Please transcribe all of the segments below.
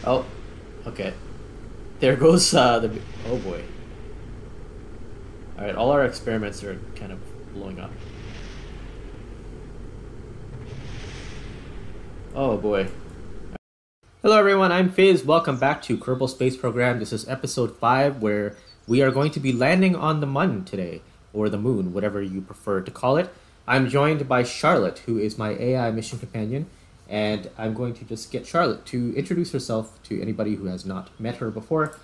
Oh, okay. There goes the... Oh boy. Alright, all our experiments are kind of blowing up. Oh boy. Hello everyone, I'm Fizz. Welcome back to Kerbal Space Program. This is episode 5, where we are going to be landing on the Mun today, or the moon, whatever you prefer to call it. I'm joined by Charlotte, who is my AI mission companion, and I'm going to just get Charlotte to introduce herself to anybody who has not met her before.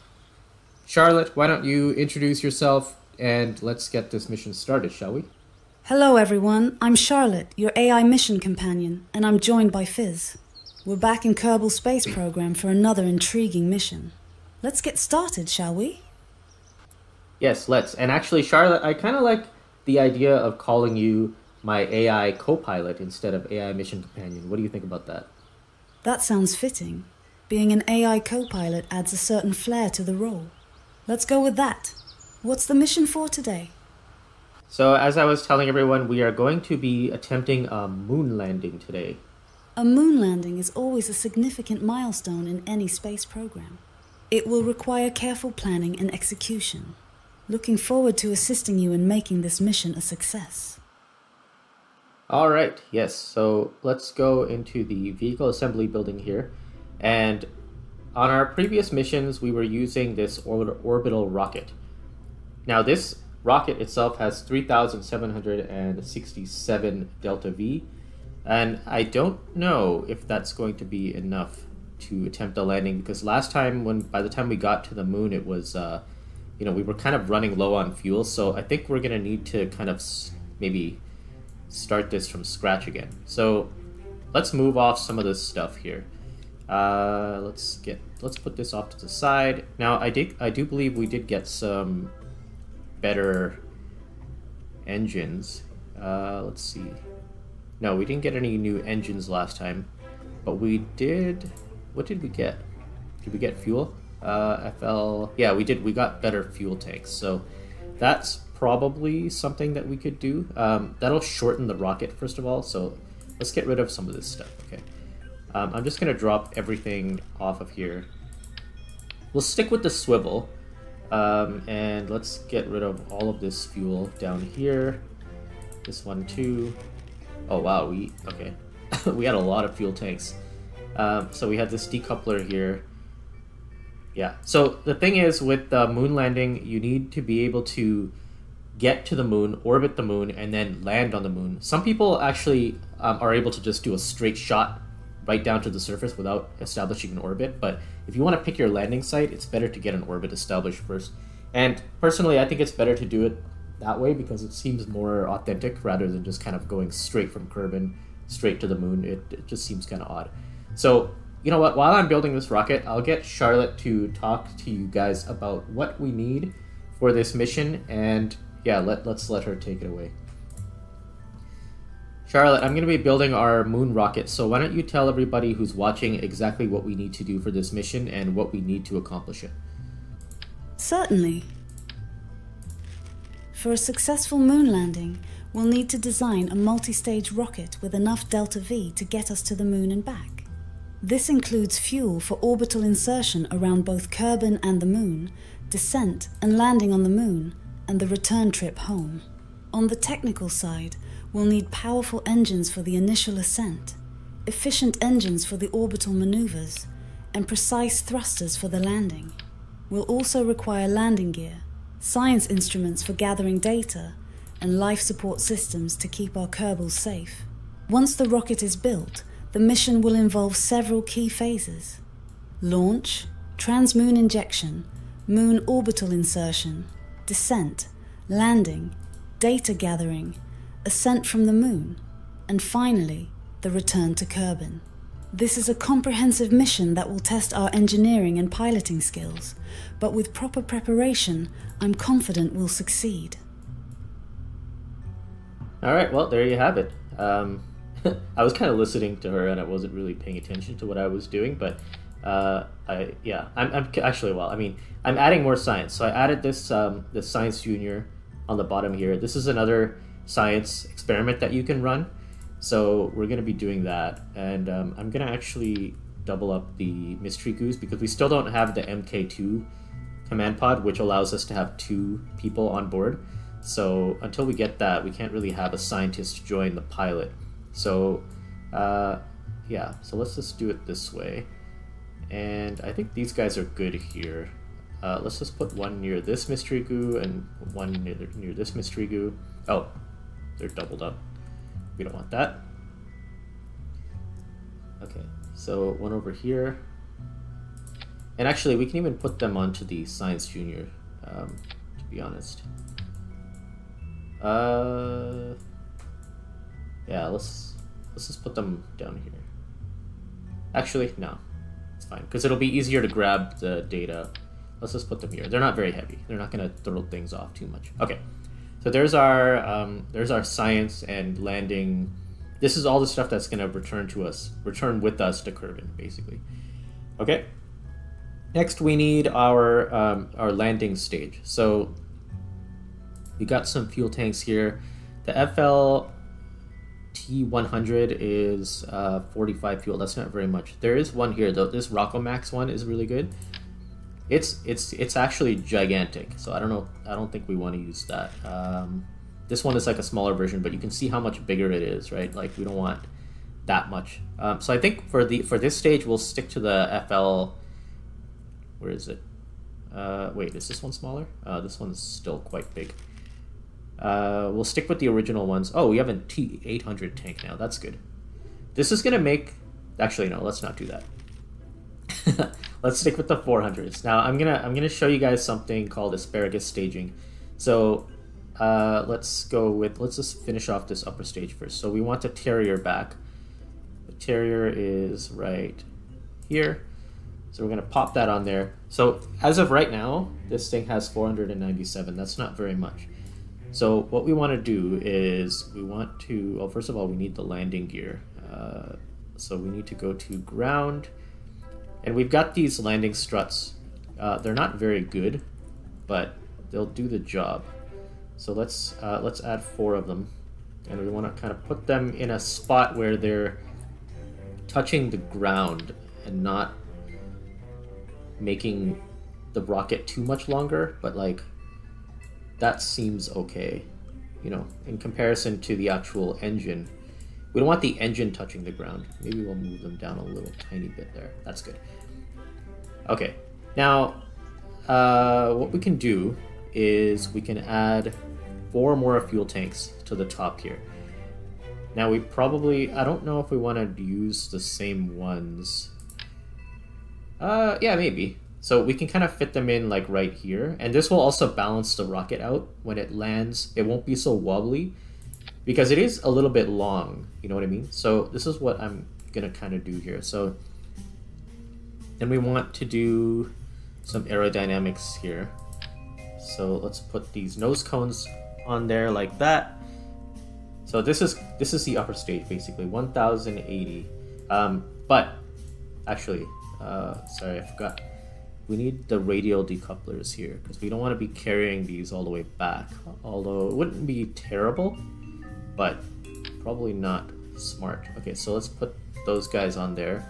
Charlotte, why don't you introduce yourself, and let's get this mission started, shall we? Hello everyone, I'm Charlotte, your AI mission companion, and I'm joined by Fizz. We're back in Kerbal Space Program for another intriguing mission. Let's get started, shall we? Yes, let's. And actually, Charlotte, I kind of like the idea of calling you my AI Copilot instead of AI mission companion. What do you think about that? That sounds fitting. Being an AI Copilot adds a certain flair to the role. Let's go with that. What's the mission for today? So, as I was telling everyone, we are going to be attempting a moon landing today. A moon landing is always a significant milestone in any space program. It will require careful planning and execution. Looking forward to assisting you in making this mission a success. All right, yes, so let's go into the vehicle assembly building here. And on our previous missions, we were using this orbital rocket. Now, this rocket itself has 3,767 delta V, and I don't know if that's going to be enough to attempt a landing, because last time, by the time we got to the moon, it was, we were kind of running low on fuel, so I think we're going to need to kind of maybe start this from scratch again. So let's move off some of this stuff here. Let's put this off to the side. Now, I do believe we did get some better engines. Let's see. No, we didn't get any new engines last time, but we did. What did we get? Did we get fuel? Yeah, we did. We got better fuel tanks, so that's probably something that we could do. That'll shorten the rocket, first of all, so let's get rid of some of this stuff. Okay. I'm just gonna drop everything off of here. We'll stick with the swivel, and let's get rid of all of this fuel down here. This one too. Oh wow, we had a lot of fuel tanks. So we had this decoupler here. Yeah, so the thing is, with the moon landing, you need to be able to get to the moon, orbit the moon, and then land on the moon. Some people actually are able to just do a straight shot right down to the surface without establishing an orbit, but if you want to pick your landing site, it's better to get an orbit established first. And personally, I think it's better to do it that way because it seems more authentic rather than just kind of going straight from Kerbin straight to the moon. It just seems kind of odd. So, you know what, while I'm building this rocket, I'll get Charlotte to talk to you guys about what we need for this mission, and yeah, let's let her take it away. Charlotte, I'm going to be building our moon rocket, so why don't you tell everybody who's watching exactly what we need to do for this mission and what we need to accomplish it. Certainly. For a successful moon landing, we'll need to design a multi-stage rocket with enough delta V to get us to the moon and back. This includes fuel for orbital insertion around both Kerbin and the moon, descent and landing on the moon, and the return trip home. On the technical side, we'll need powerful engines for the initial ascent, efficient engines for the orbital maneuvers, and precise thrusters for the landing. We'll also require landing gear, science instruments for gathering data, and life support systems to keep our Kerbals safe. Once the rocket is built, the mission will involve several key phases: launch, trans-moon injection, moon orbital insertion, descent, landing, data gathering, ascent from the moon, and finally, the return to Kerbin. This is a comprehensive mission that will test our engineering and piloting skills, but with proper preparation, I'm confident we'll succeed. All right, well, there you have it. I was kind of listening to her and I wasn't really paying attention to what I was doing, but I'm adding more science. So I added this Science Junior on the bottom here. This is another science experiment that you can run. So we're going to be doing that, and I'm going to actually double up the mystery goos because we still don't have the MK2 command pod, which allows us to have 2 people on board. So until we get that, we can't really have a scientist join the pilot. So yeah, so let's just do it this way. And I think these guys are good here. Let's just put one near this mystery goo and one near this mystery goo. Oh, they're doubled up. We don't want that. Okay, so one over here. And actually, we can even put them onto the Science Junior, to be honest. Yeah, let's just put them down here. Actually, no, it's fine, because it'll be easier to grab the data. Let's just put them here. They're not very heavy. They're not going to throw things off too much. Okay, so there's our science and landing. This is all the stuff that's going to return with us to Kerbin, basically. Okay. Next, we need our landing stage. So we got some fuel tanks here. The FLT100 is 45 fuel. That's not very much. There is one here though. This Rockomax one is really good. It's actually gigantic. So I don't know. I don't think we want to use that. This one is like a smaller version, but you can see how much bigger it is, right? Like we don't want that much. So I think for this stage, we'll stick to the FL. Where is it? Wait, is this one smaller? This one's still quite big. We'll stick with the original ones. Oh, we have a T800 tank now. That's good. This is gonna make. Actually, no. Let's not do that. Let's stick with the 400s. Now I'm gonna show you guys something called asparagus staging. So let's just finish off this upper stage first. So we want the Terrier back. The Terrier is right here. So we're gonna pop that on there. So as of right now, this thing has 497. That's not very much. So what we want to do is we want to, well, first of all, we need the landing gear. So we need to go to ground. And we've got these landing struts. They're not very good, but they'll do the job. So let's add 4 of them, and we want to kind of put them in a spot where they're touching the ground and not making the rocket too much longer. But like that seems okay, you know, in comparison to the actual engine. We don't want the engine touching the ground. Maybe we'll move them down a little tiny bit there. That's good. Okay, now what we can do is we can add 4 more fuel tanks to the top here. Now we probably, I don't know if we want to use the same ones. Yeah, maybe. So we can kind of fit them in like right here. And this will also balance the rocket out when it lands. It won't be so wobbly because it is a little bit long, you know what I mean? So this is what I'm gonna kind of do here. So then we want to do some aerodynamics here. So let's put these nose cones on there like that. So this is the upper stage basically, 1080. But actually, sorry, I forgot. We need the radial decouplers here because we don't want to be carrying these all the way back. Although it wouldn't be terrible, but probably not smart. Okay, so let's put those guys on there,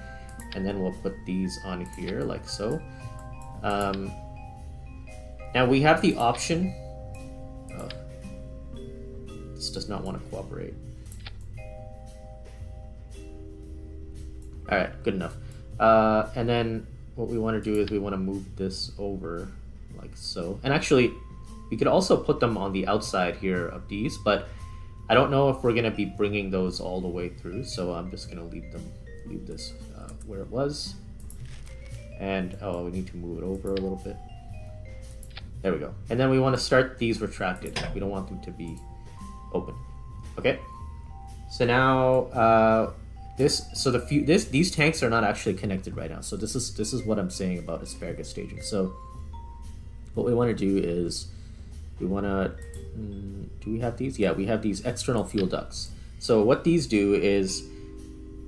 and then we'll put these on here like so. Now we have the option. Oh, this does not want to cooperate. All right, good enough. And then what we want to do is we want to move this over like so. And actually, we could also put them on the outside here of these, but I don't know if we're going to be bringing those all the way through, so I'm just going to leave this where it was. And oh, we need to move it over a little bit. There we go. And then we want to start these retracted. We don't want them to be open. Okay. So now these tanks are not actually connected right now. So this is what I'm saying about asparagus staging. So what we want to do is we want to do we have these? Yeah, we have these external fuel ducts. So what these do is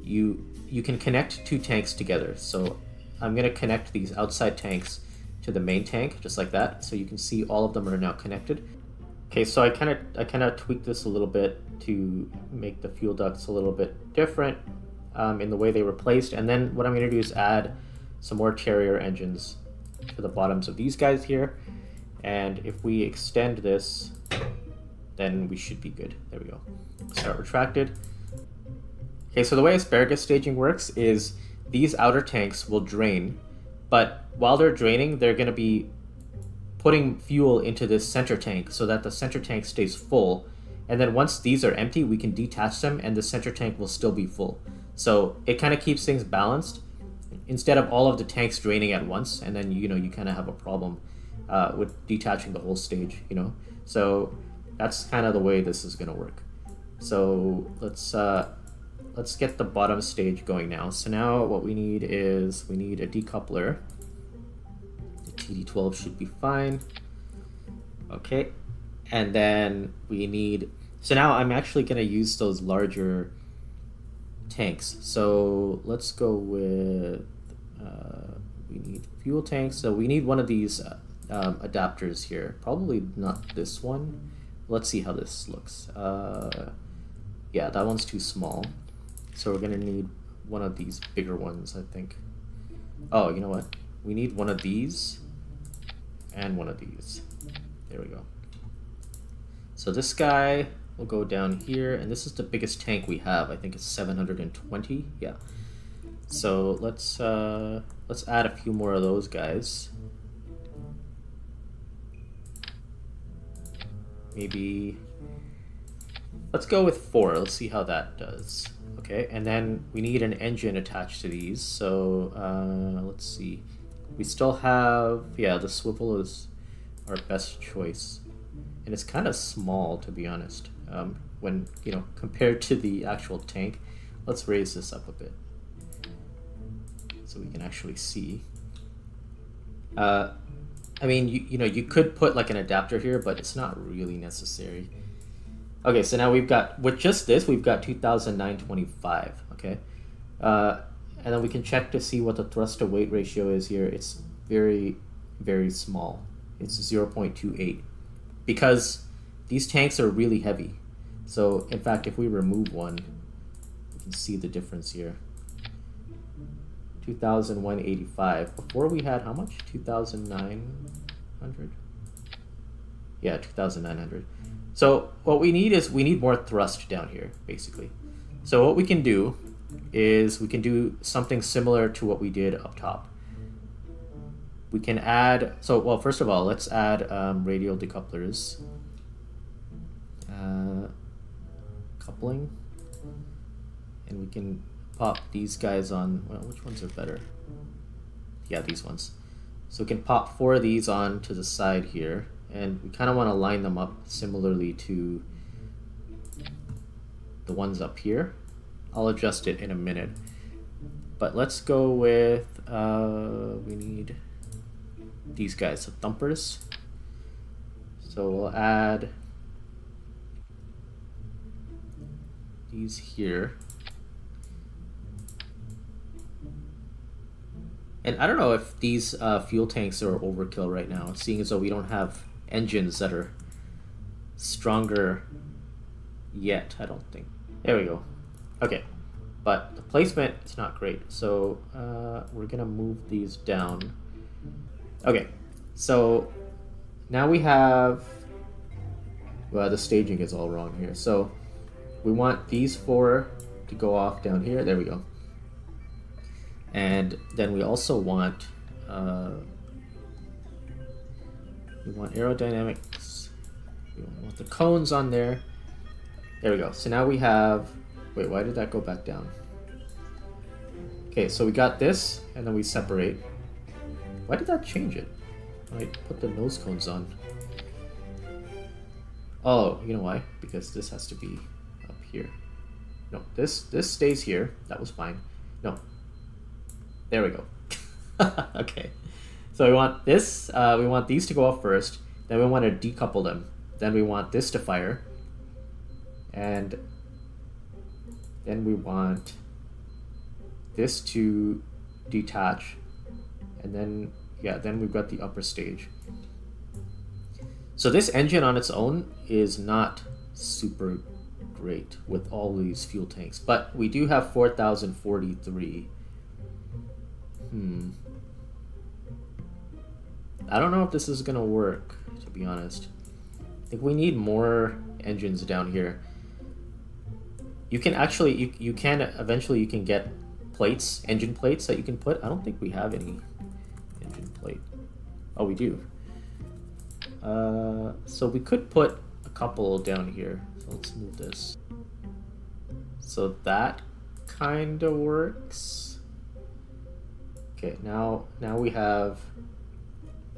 you can connect 2 tanks together. So I'm going to connect these outside tanks to the main tank just like that. So you can see all of them are now connected. Okay, so I kind of tweaked this a little bit to make the fuel ducts a little bit different. in the way they were placed. And then what I'm going to do is add some more carrier engines to the bottoms of these guys here. And if we extend this, then we should be good. There we go. Start retracted. Okay, so the way asparagus staging works is these outer tanks will drain, but while they're draining, they're going to be putting fuel into this center tank so that the center tank stays full. And then once these are empty, we can detach them and the center tank will still be full. So it kind of keeps things balanced instead of all of the tanks draining at once. And then, you know, you kind of have a problem with detaching the whole stage, you know. So that's kind of the way this is going to work. So let's get the bottom stage going now. So now what we need is we need a decoupler. The TD12 should be fine. Okay. And then we need, so now I'm actually going to use those larger tanks. So let's go with, we need fuel tanks. So we need one of these adapters here. Probably not this one. Let's see how this looks. Yeah, that one's too small. So we're gonna need one of these bigger ones, I think. Oh, you know what? We need one of these and one of these. There we go. So this guy will go down here, and this is the biggest tank we have. I think it's 720. Yeah. So let's add a few more of those guys. Maybe let's go with 4. Let's see how that does. Okay, and then we need an engine attached to these. So let's see. We still have, yeah, the swivel is our best choice. And it's kind of small, to be honest, when, you know, compared to the actual tank. Let's raise this up a bit so we can actually see. I mean, you know, you could put like an adapter here, but it's not really necessary. Okay, so now we've got, with just this, we've got 2,925, okay? And then we can check to see what the thrust to weight ratio is here. It's very, very small. It's 0.28 because these tanks are really heavy. So in fact, if we remove one, you can see the difference here. 2,185. Before we had how much? 2,900? Yeah, 2,900. So what we need is we need more thrust down here, basically. So what we can do is we can do something similar to what we did up top. We can add, so well, first of all, let's add radial decouplers. Coupling. And we can pop these guys on, well, which ones are better? Yeah, these ones. So we can pop 4 of these on to the side here, and we kind of want to line them up similarly to the ones up here. I'll adjust it in a minute. But let's go with, we need these guys, so thumpers. So we'll add these here. And I don't know if these fuel tanks are overkill right now, seeing as though we don't have engines that are stronger yet, I don't think. There we go. Okay, but the placement is not great, so we're gonna move these down. Okay, so now we have, well, the staging is all wrong here. So we want these 4 to go off down here. There we go. And then we also want aerodynamics. We want the cones on there. There we go. So now we have, wait, why did that go back down? Okay, so we got this, and then we separate. Why did that change it? I put the nose cones on. Oh, you know why? Because this has to be up here. No, this stays here. That was fine. No. There we go. Okay. So we want this, we want these to go off first, then we want to decouple them. Then we want this to fire. And then we want this to detach. And then, yeah, then we've got the upper stage. So this engine on its own is not super great with all these fuel tanks. But we do have 4,043. I don't know if this is gonna work, to be honest. I think we need more engines down here. You can actually, you can eventually you can get plates, engine plates that you can put. I don't think we have any engine plate. Oh, we do. So we could put a couple down here. So let's move this. So that kind of works. Okay, now we have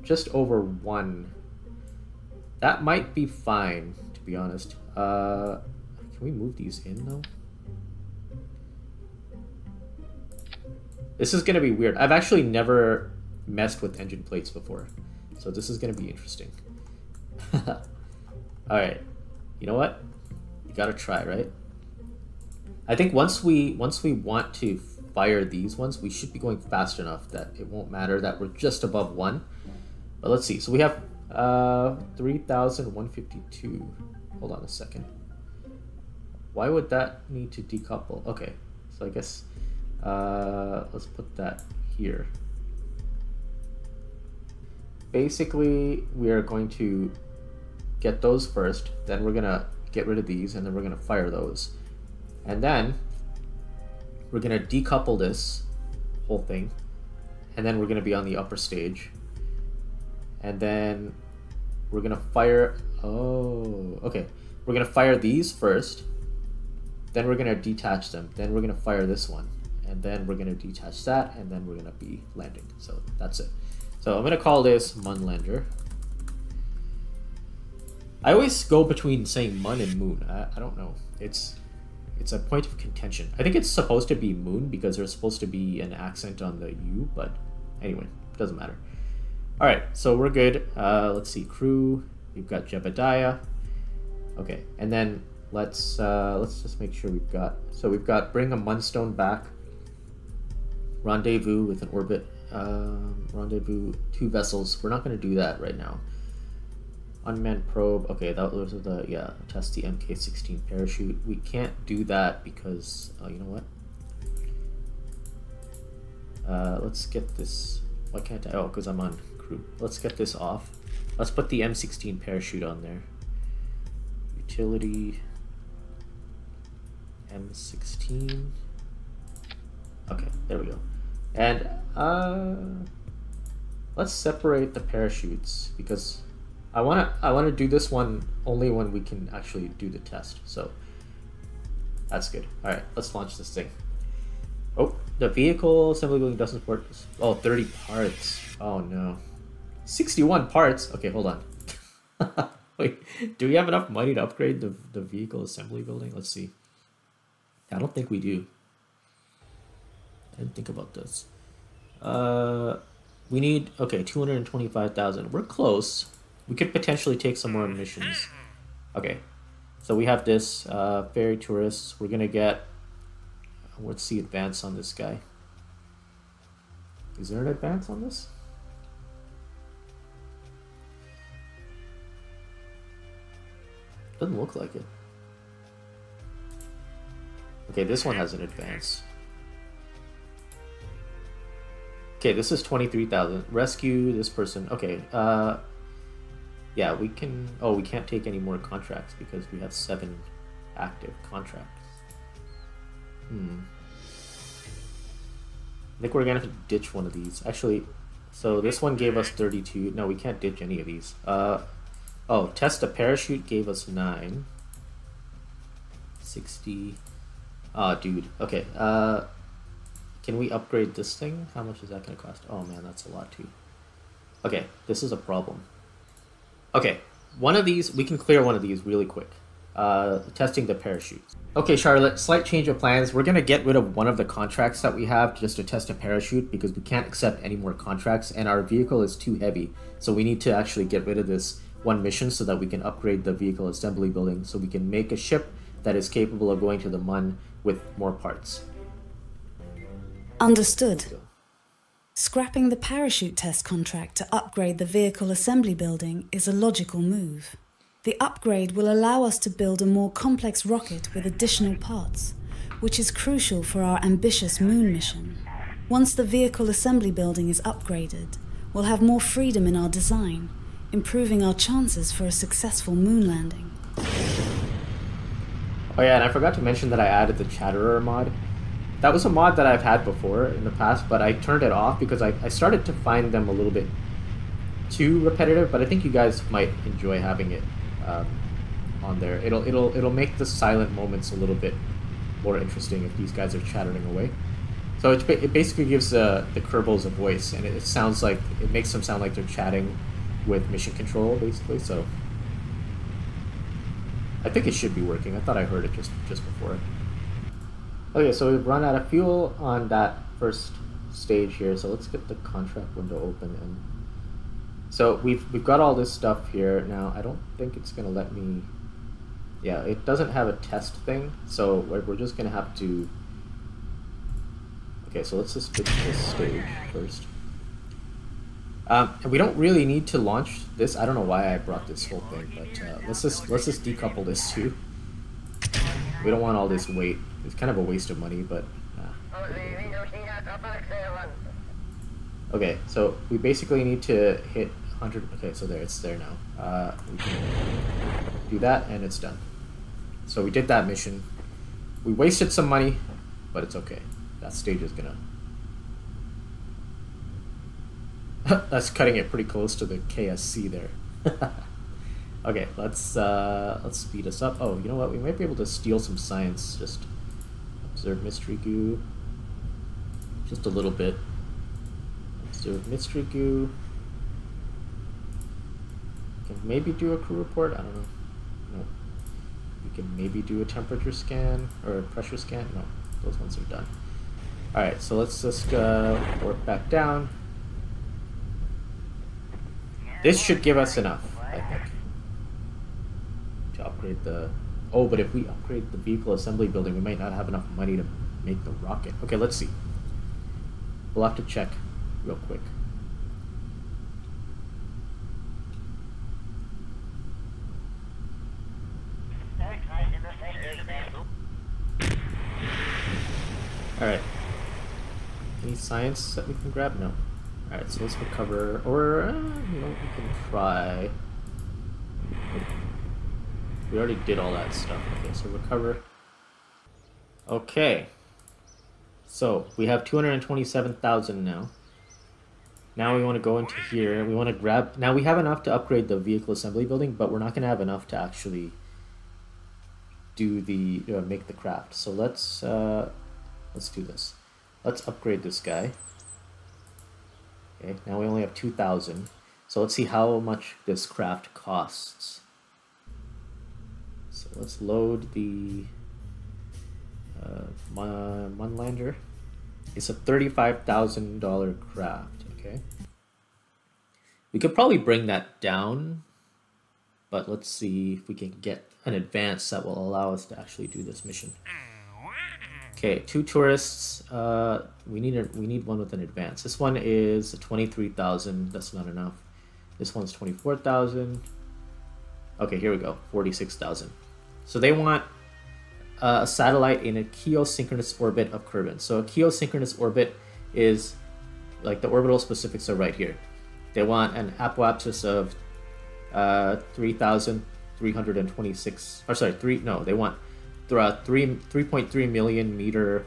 just over one. That might be fine, to be honest. Can we move these in though? This is gonna be weird. I've actually never messed with engine plates before, so this is gonna be interesting. All right, you know what? You gotta try, right? I think once we want to fire these ones, we should be going fast enough that it won't matter that we're just above one. But let's see. So we have 3,152. Hold on a second. Why would that need to decouple? Okay, so I guess let's put that here. Basically, we are going to get those first, then we're gonna get rid of these, and then we're gonna fire those. And then we're gonna decouple this whole thing, and then we're gonna be on the upper stage. And then we're gonna fire, oh, okay. We're gonna fire these first, then we're gonna detach them, then we're gonna fire this one, and then we're gonna detach that, and then we're gonna be landing. So that's it. So I'm gonna call this Mun Lander. I always go between saying Mun and Moon. I don't know. It's a point of contention. I think it's supposed to be Moon because there's supposed to be an accent on the U, but anyway, it doesn't matter. All right, so we're good. Let's see, crew. We've got Jebediah. Okay, and then let's just make sure we've got. So we've got bring a Munstone back. Rendezvous with an orbit. Rendezvous 2 vessels. We're not going to do that right now. Unmanned probe. Okay, that was the test the MK16 parachute. We can't do that because you know what? Let's get this. Why can't I? Oh, because I'm on crew. Let's get this off. Let's put the M16 parachute on there. Utility. M16. Okay, there we go. And let's separate the parachutes because I wanna do this one only when we can actually do the test. So that's good. All right, let's launch this thing. Oh, the vehicle assembly building doesn't support. Oh, 30 parts. Oh no, 61 parts. Okay, hold on. Wait, do we have enough money to upgrade the vehicle assembly building? Let's see. I don't think we do. I didn't think about this. We need, okay, 225,000. We're close. We could potentially take some more missions. Okay, so we have this ferry tourists. We're gonna get, what's the advance on this guy? Is there an advance on this? Doesn't look like it. Okay, this one has an advance. Okay, this is 23,000. Rescue this person. Okay, yeah, we can. Oh, we can't take any more contracts because we have 7 active contracts. I think we're gonna have to ditch one of these. Actually, so this one gave us 32. No, we can't ditch any of these. Oh, test a parachute gave us 9. 60. Oh, dude. Okay. Can we upgrade this thing? How much is that going to cost? Oh man, that's a lot too. Okay, this is a problem. Okay, one of these, we can clear one of these really quick. Testing the parachutes. Okay, Charlotte, slight change of plans. We're going to get rid of one of the contracts that we have just to test a parachute because we can't accept any more contracts and our vehicle is too heavy. So we need to actually get rid of this one mission so that we can upgrade the vehicle assembly building so we can make a ship that is capable of going to the Mun with more parts. Understood. Scrapping the parachute test contract to upgrade the vehicle assembly building is a logical move. The upgrade will allow us to build a more complex rocket with additional parts, which is crucial for our ambitious Mun mission. Once the vehicle assembly building is upgraded, we'll have more freedom in our design, improving our chances for a successful moon landing. Oh yeah, and I forgot to mention that I added the Chatterer mod. That was a mod that I've had before in the past, but I turned it off because I started to find them a little bit too repetitive, but I think you guys might enjoy having it on there. It'll make the silent moments a little bit more interesting if these guys are chattering away. So it basically gives the Kerbals a voice, and it sounds like, it makes them sound like they're chatting with mission control, basically. So I think it should be working. I thought I heard it just before. Okay, so we've run out of fuel on that first stage here. So let's get the contract window open, and so we've got all this stuff here. Now I don't think it's gonna let me. Yeah, it doesn't have a test thing, so we're just gonna have to. Okay, so let's just switch this stage first. And we don't really need to launch this. I don't know why I brought this whole thing, but let's just decouple this too. We don't want all this weight. It's kind of a waste of money, but. Okay, so we basically need to hit 100. Okay, so there, it's there now. We can do that, and it's done. So we did that mission. We wasted some money, but it's okay. That stage is gonna. That's cutting it pretty close to the KSC there. Okay, let's speed us up. Oh, you know what? We might be able to steal some science. Just observe mystery goo. Just a little bit. Observe mystery goo. Can maybe do a crew report. I don't know. No. We can maybe do a temperature scan or a pressure scan. No, those ones are done. All right, so let's just work back down. This should give us enough, I think, to upgrade the. Oh, but if we upgrade the vehicle assembly building, we might not have enough money to make the rocket. Okay, let's see. We'll have to check real quick. Alright. Any science that we can grab? No. Alright, so let's recover. Or, you know, we can try. We already did all that stuff. Okay, so recover. Okay. So, we have 227,000 now. Now we want to go into here. We want to grab. Now we have enough to upgrade the vehicle assembly building, but we're not going to have enough to actually do the make the craft. So let's do this. Let's upgrade this guy. Okay, now we only have 2,000. So let's see how much this craft costs. So let's load the Mun Lander. It's a $35,000 craft. Okay. We could probably bring that down, but let's see if we can get an advance that will allow us to actually do this mission. Okay, 2 tourists. We need one with an advance. This one is 23,000. That's not enough. This one's 24,000. Okay, here we go. 46,000. So they want a satellite in a geosynchronous orbit of Kerbin. So a geosynchronous orbit is like the orbital specifics are right here. They want an apoapsis of 3,326. Or sorry, they want 3.3 million meter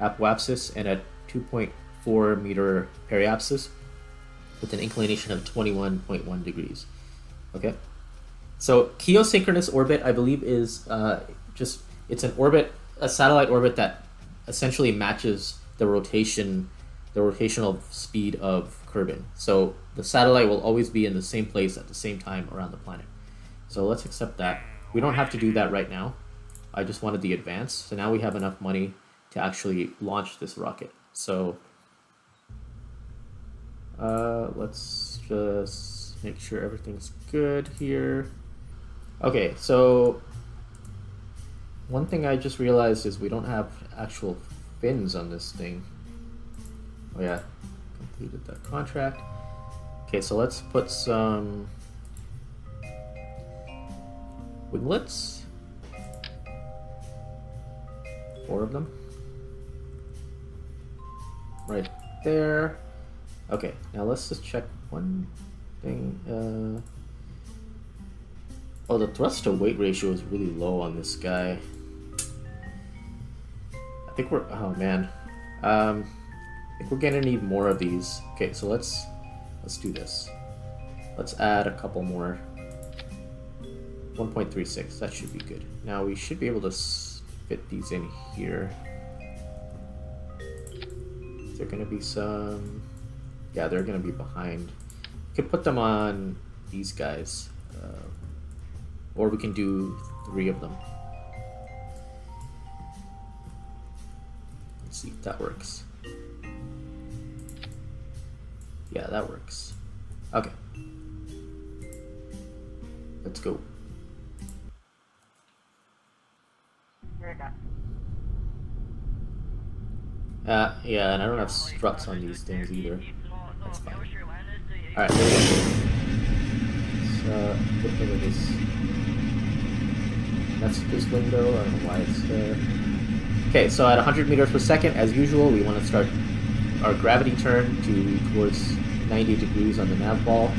apoapsis and a 2.4 meter periapsis with an inclination of 21.1 degrees. Okay, so geosynchronous orbit, I believe, is it's an orbit, a satellite orbit that essentially matches the rotational speed of Kerbin. So the satellite will always be in the same place at the same time around the planet. So let's accept that. We don't have to do that right now. I just wanted the advance. So now we have enough money to actually launch this rocket. So let's just make sure everything's good here. Okay, so one thing I just realized is we don't have actual fins on this thing. Oh yeah, completed that contract. Okay, so let's put some. winglets. 4 of them. Right there. Okay, now let's just check one thing. Oh, the thrust to weight ratio is really low on this guy. I think we're, oh man. I think we're gonna need more of these. Okay, so let's do this. Let's add a couple more. 1.36, that should be good. Now we should be able to fit these in here. Is there gonna be some? Yeah, they're gonna be behind. We could put them on these guys. Or we can do 3 of them. Let's see if that works. Yeah, that works. Okay. Let's go. Yeah, and I don't have struts on these things either. That's fine. Alright, there we go. Let's get rid of this. That's this window, I don't know why it's there. Okay, so at 100 meters per second, as usual, we want to start our gravity turn towards 90 degrees on the nav ball.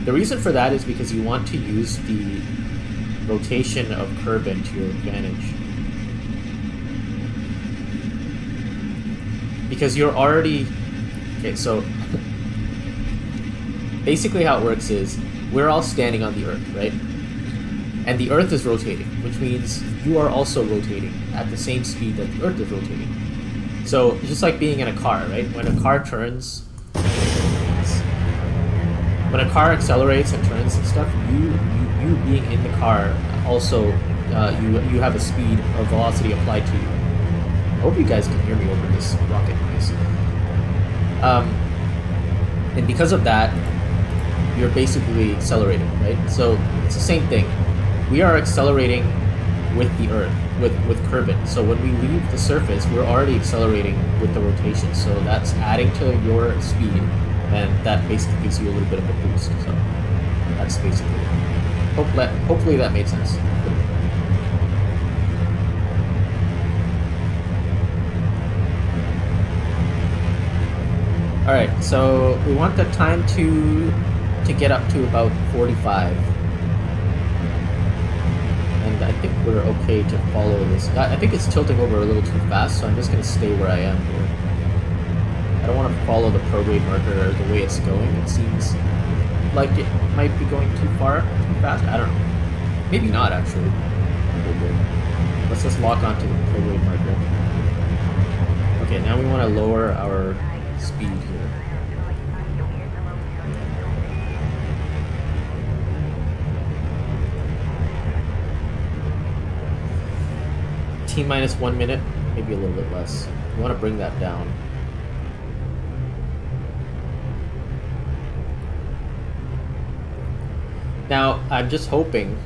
The reason for that is because you want to use the rotation of Kerbin to your advantage. Because you're already... Okay, so... basically how it works is, we're all standing on the Earth, right? And the Earth is rotating, which means you are also rotating at the same speed that the Earth is rotating. So, it's just like being in a car, right? When a car turns... When a car accelerates and turns and stuff, you being in the car also, you have a speed or velocity applied to you. I hope you guys can hear me over this rocket noise. And because of that, you're basically accelerating, right? So it's the same thing. We are accelerating with the Earth, with Kerbin. So when we leave the surface, we're already accelerating with the rotation. So that's adding to your speed, and that basically gives you a little bit of a boost. So that's basically it. Hopefully that made sense. Alright, so we want the time to get up to about 45. And I think we're okay to follow this. I think it's tilting over a little too fast, so I'm just going to stay where I am here. I don't want to follow the prograde marker or the way it's going. It seems like it might be going too far, too fast. I don't know. Maybe not, actually. Let's just lock onto the prograde marker. Okay, now we want to lower our speed here. T-minus 1 minute, maybe a little bit less. We want to bring that down. Now, I'm just hoping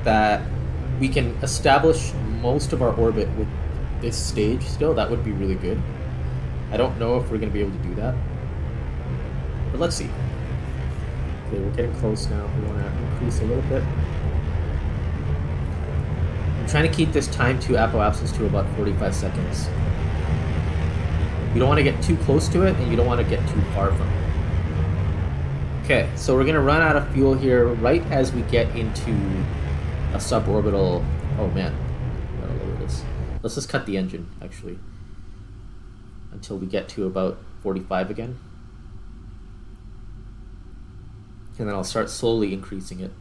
that we can establish most of our orbit with this stage still. That would be really good. I don't know if we're going to be able to do that, but let's see. Okay, we're getting close now. We want to increase a little bit. I'm trying to keep this time to apoapsis to about 45 seconds. You don't want to get too close to it, and you don't want to get too far from it. Okay, so we're going to run out of fuel here right as we get into a suborbital... Oh man, I gotta lower this. Let's just cut the engine, actually, until we get to about 45 again. And then I'll start slowly increasing it.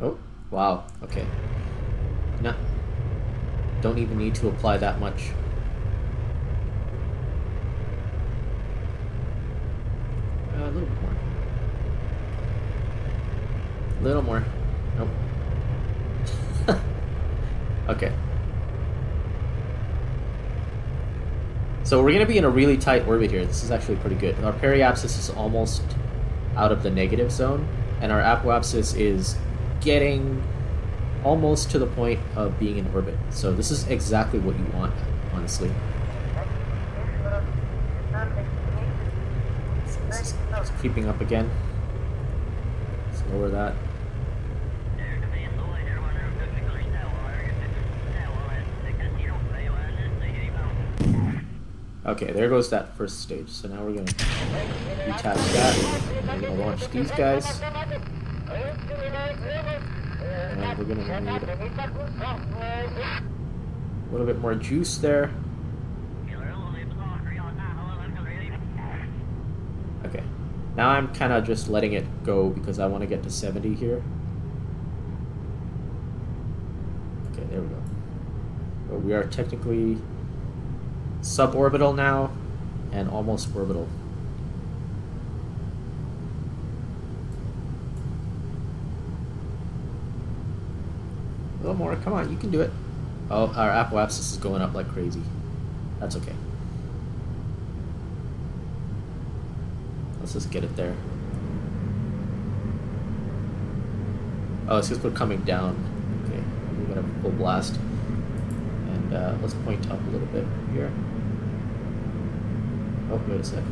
Oh, wow, okay. No, don't even need to apply that much. A little bit more. A little more. Nope. Okay. So we're going to be in a really tight orbit here. This is actually pretty good. Our periapsis is almost out of the negative zone, and our apoapsis is getting almost to the point of being in orbit. So this is exactly what you want, honestly. It's creeping up again. Let's lower that. Okay, there goes that first stage. So now we're going to detach that. And we're going to launch these guys. And we're going to need a little bit more juice there. Okay, now I'm kind of just letting it go because I want to get to 70 here. Okay, there we go. But we are technically suborbital now and almost orbital. A little more, come on, you can do it. Oh, our apoapsis is going up like crazy. That's okay. Let's just get it there. Oh, it's because we're coming down. Okay, we're gonna full blast. And let's point up a little bit here. Oh, wait a sec.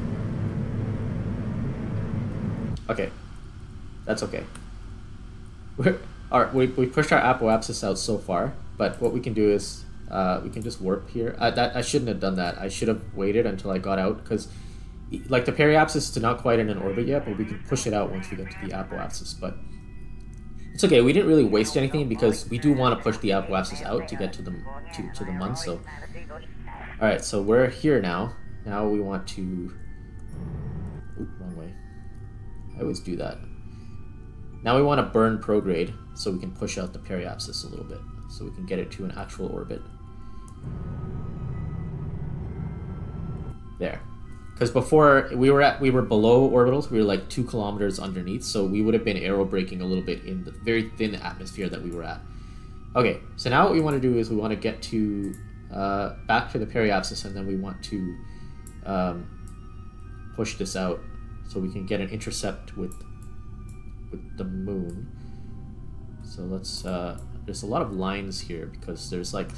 Okay, that's okay. We pushed our apoapsis out so far, but what we can do is we can just warp here. I shouldn't have done that. I should have waited until I got out, because like the periapsis is not quite in an orbit yet, but we can push it out once we get to the apoapsis. But it's okay. We didn't really waste anything because we do want to push the apoapsis out to get to the Mun. So, all right. So we're here now. Now we want to. Oop, wrong way. I always do that. Now we want to burn prograde so we can push out the periapsis a little bit, so we can get it to an actual orbit. There. Because before we were below orbitals, we were like 2 kilometers underneath, so we would have been aerobraking a little bit in the very thin atmosphere that we were at. Okay, so now what we want to do is we want to get to back to the periapsis, and then we want to push this out so we can get an intercept with the moon. So let's there's a lot of lines here because there's like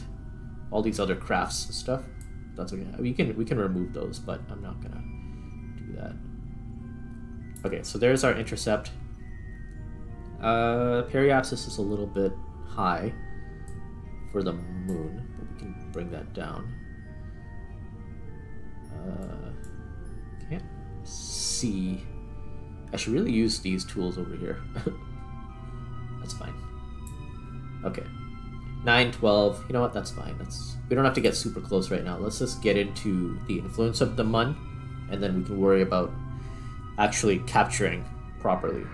all these other crafts and stuff. That's okay. We can remove those, but I'm not gonna do that. Okay, so there's our intercept. Periapsis is a little bit high for the moon, but we can bring that down. Can't see. I should really use these tools over here. That's fine. Okay. 9, 12. You know what? That's fine. We don't have to get super close right now. Let's just get into the influence of the Mun, and then we can worry about actually capturing properly.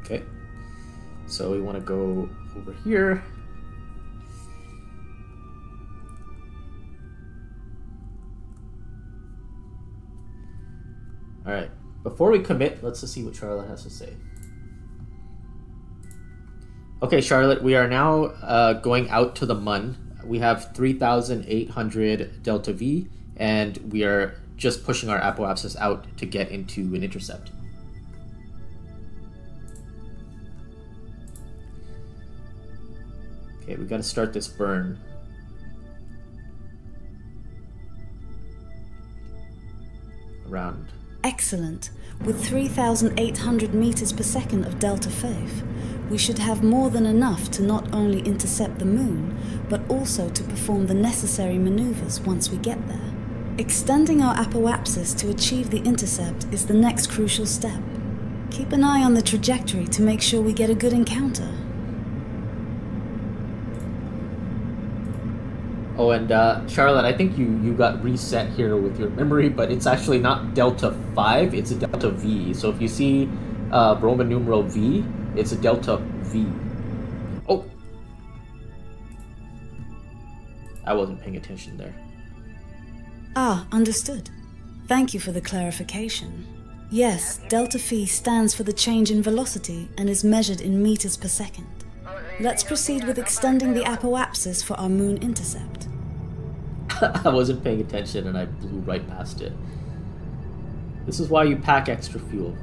Okay. So we want to go over here. All right. Before we commit, let's just see what Charlotte has to say. Okay, Charlotte, we are now going out to the Mun. We have 3,800 delta V, and we are just pushing our apoapsis out to get into an intercept. Okay, we got to start this burn. Around. Excellent. With 3,800 meters per second of delta Faith, we should have more than enough to not only intercept the moon, but also to perform the necessary maneuvers once we get there. Extending our apoapsis to achieve the intercept is the next crucial step. Keep an eye on the trajectory to make sure we get a good encounter. Oh, and Charlotte, I think you got reset here with your memory, but it's actually not delta 5, it's a delta V. So if you see Roman numeral V, it's a delta V. Oh! I wasn't paying attention there. Ah, understood. Thank you for the clarification. Yes, delta V stands for the change in velocity and is measured in meters per second. Let's proceed with extending the apoapsis for our Mun Intercept. I wasn't paying attention and I blew right past it. This is why you pack extra fuel.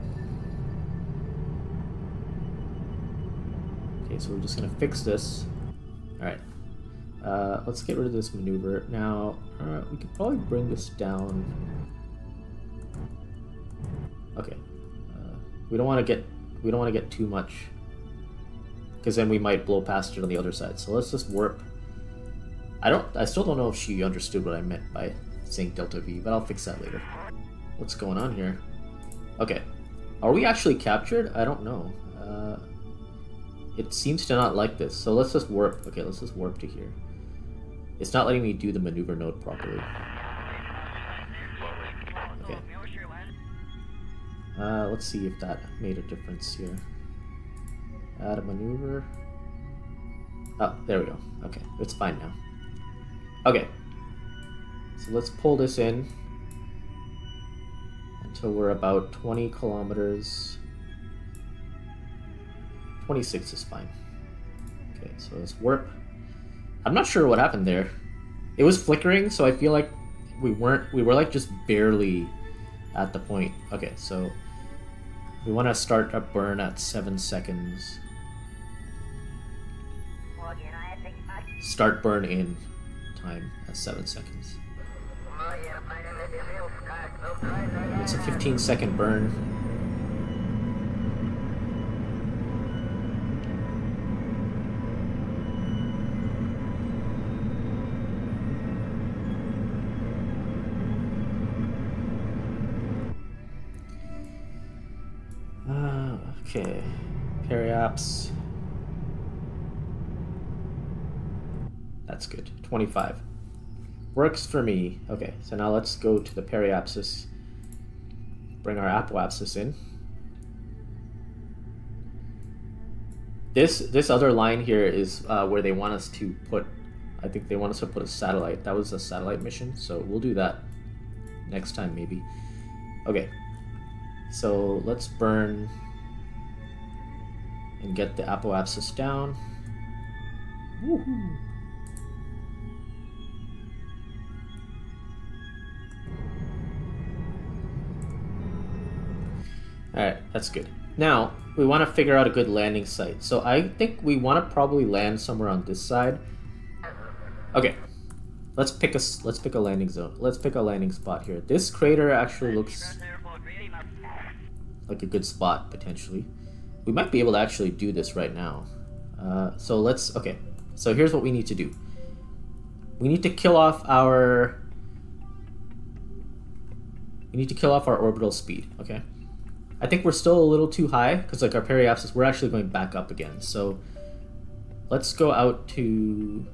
Okay, so we're just gonna fix this. Alright. Let's get rid of this maneuver. Now, we could probably bring this down. Okay. We don't want to get too much, because then we might blow past it on the other side. So let's just warp. I still don't know if she understood what I meant by saying delta V, but I'll fix that later. What's going on here? Okay. Are we actually captured? I don't know. It seems to not like this. So let's just warp. Okay, let's just warp to here. It's not letting me do the maneuver node properly. Okay. Let's see if that made a difference here. Add a maneuver. Oh, there we go. Okay, it's fine now. Okay. So let's pull this in until we're about 20 kilometers. 26 is fine. Okay, so let's warp. I'm not sure what happened there. It was flickering, so I feel like we were like just barely at the point. Okay, so we want to start a burn at 7 seconds. Start burn in time at 7 seconds. It's a 15-second burn. Okay, periaps. That's good. 25. Works for me. Okay, so now let's go to the periapsis. Bring our apoapsis in. This other line here is where they want us to put, I think they want us to put a satellite. That was a satellite mission, so we'll do that next time maybe. Okay, so let's burn and get the apoapsis down. Woohoo! Alright, that's good. Now, we want to figure out a good landing site. So I think we want to probably land somewhere on this side. Okay, let's pick a landing zone. Let's pick a landing spot here. This crater actually looks like a good spot, potentially. We might be able to actually do this right now. Okay, so here's what we need to do. We need to kill off our orbital speed, okay? I think we're still a little too high, because like our periapsis, we're actually going back up again. So let's go out to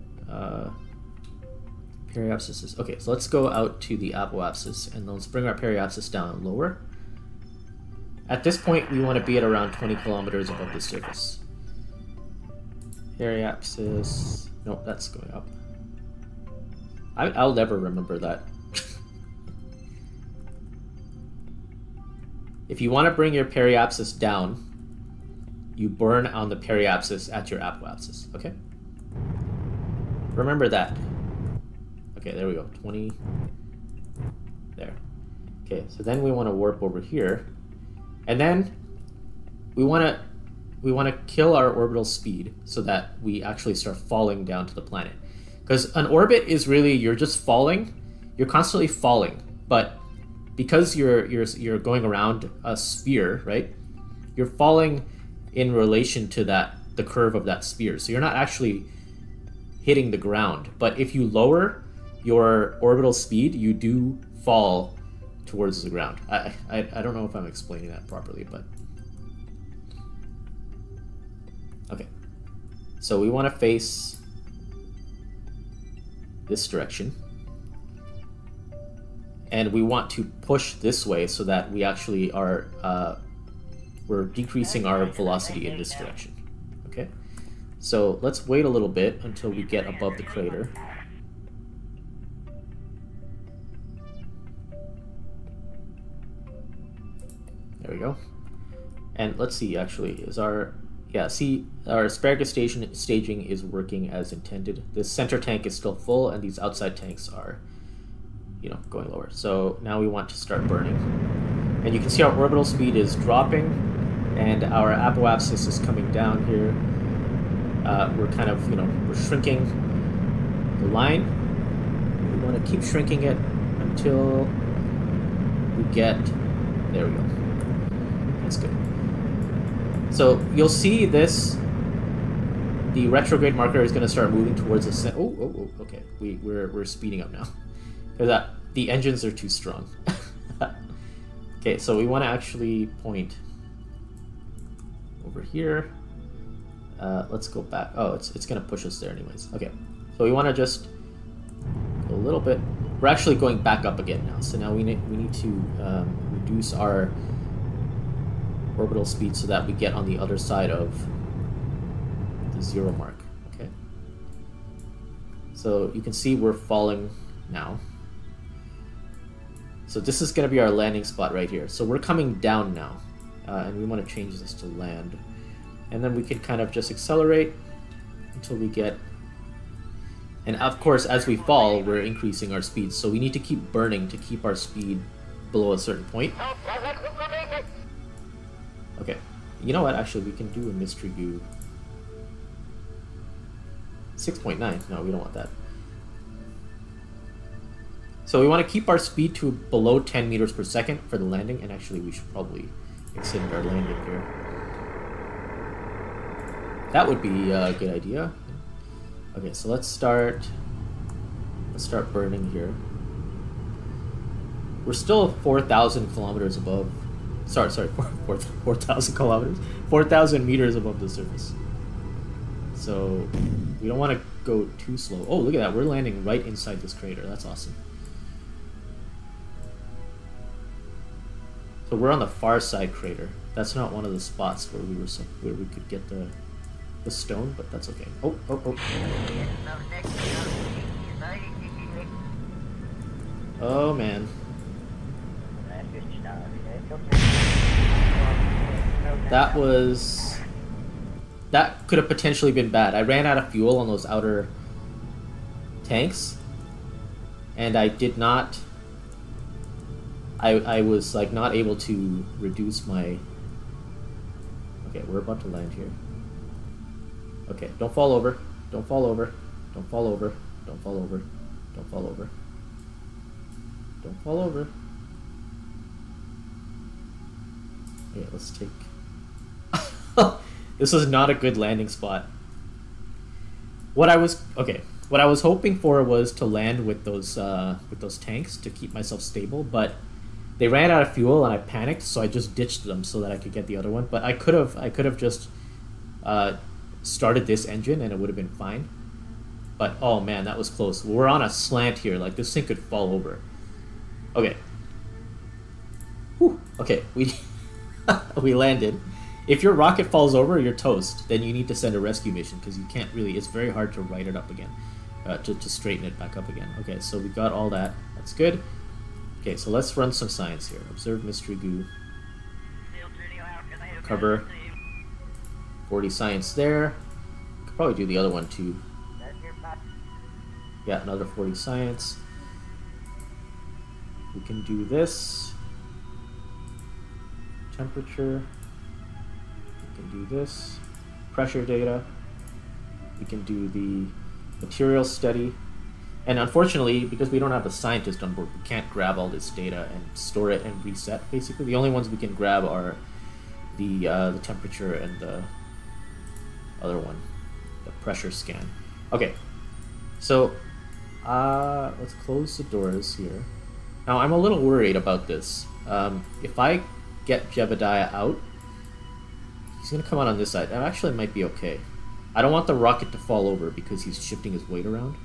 periapsis. Okay, so let's go out to the apoapsis, and let's bring our periapsis down lower. At this point, we want to be at around 20 kilometers above the surface. Periapsis. Nope, that's going up. I'll never remember that. If you want to bring your periapsis down, you burn on the periapsis at your apoapsis, okay? Remember that. Okay, there we go, 20. There. Okay, so then we want to warp over here. And then we want to kill our orbital speed so that we actually start falling down to the planet. Because an orbit is really, you're just falling. You're constantly falling, but because you're going around a sphere, right? You're falling in relation to the curve of that sphere. So you're not actually hitting the ground. But if you lower your orbital speed, you do fall towards the ground. I don't know if I'm explaining that properly, but okay. So we want to face this direction. And we want to push this way so that we actually are we're decreasing our velocity in this direction. Okay, so let's wait a little bit until we get above the crater. There we go. And let's see, actually, is our asparagus staging is working as intended. This center tank is still full, and these outside tanks are, going lower. So now we want to start burning. And you can see our orbital speed is dropping, and our apoapsis is coming down here. We're kind of, we're shrinking the line. We want to keep shrinking it until we get, there we go. That's good. So you'll see this, the retrograde marker is going to start moving towards the center. Oh, okay. We're speeding up now. Because the engines are too strong. Okay, so we want to actually point over here. Let's go back. Oh, it's going to push us there anyways. Okay, so we want to just go a little bit. We're actually going back up again now. So now we need to reduce our orbital speed so that we get on the other side of the 0 mark. Okay. So you can see we're falling now. So this is going to be our landing spot right here. So we're coming down now, and we want to change this to land. And then we can kind of just accelerate until we get... And of course, as we fall, we're increasing our speed. So we need to keep burning to keep our speed below a certain point. Okay. You know what? Actually, we can do a mystery goo. 6.9. No, we don't want that. So we want to keep our speed to below 10 meters per second for the landing, and actually we should probably extend our landing here. That would be a good idea. Okay, so let's start burning here. We're still 4,000 kilometers above. Sorry, 4,000 kilometers, 4,000 meters above the surface. So we don't want to go too slow. Oh, look at that! We're landing right inside this crater. That's awesome. So we're on the far side crater. That's not one of the spots where we could get the stone, but that's okay. Oh. Oh man. That could have potentially been bad. I ran out of fuel on those outer tanks, and I did not. I was like not able to reduce my... Okay, we're about to land here. Okay, don't fall over. Don't fall over. Don't fall over. Don't fall over. Don't fall over. Don't fall over. Okay, let's take... This was not a good landing spot. What I was hoping for was to land with those tanks to keep myself stable, but they ran out of fuel and I panicked, so I just ditched them so that I could get the other one. But I could have just started this engine and it would have been fine. But oh man, that was close. We're on a slant here, like this thing could fall over. Okay. Whew. Okay, we landed. If your rocket falls over, you're toast. Then you need to send a rescue mission because you can't really. It's very hard to right it up again, to straighten it back up again. Okay, so we got all that. That's good. Okay, so let's run some science here. Observe mystery goo. Cover 40 science there. Could probably do the other one too. Yeah, another 40 science. We can do this. Temperature. We can do this. Pressure data. We can do the material study. And unfortunately, because we don't have a scientist on board, we can't grab all this data and store it and reset. Basically, the only ones we can grab are the temperature and the other one, the pressure scan. Okay, so let's close the doors here. Now, I'm a little worried about this. If I get Jebediah out, he's going to come out on this side. That actually might be okay. I don't want the rocket to fall over because he's shifting his weight around.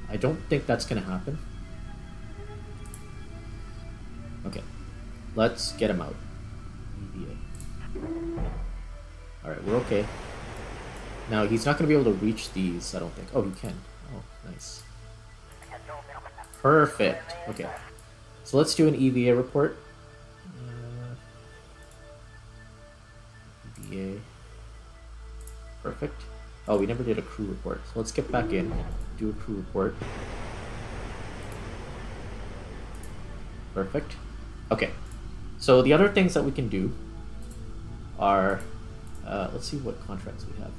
I don't think that's going to happen. Okay, let's get him out. EVA. Alright, we're okay. Now, he's not going to be able to reach these, I don't think. Oh, he can. Oh, nice. Perfect. Okay. So let's do an EVA report. EVA. Perfect. Oh, we never did a crew report. So let's get back in. Do a crew report. Perfect. Okay. So the other things that we can do are, let's see what contracts we have.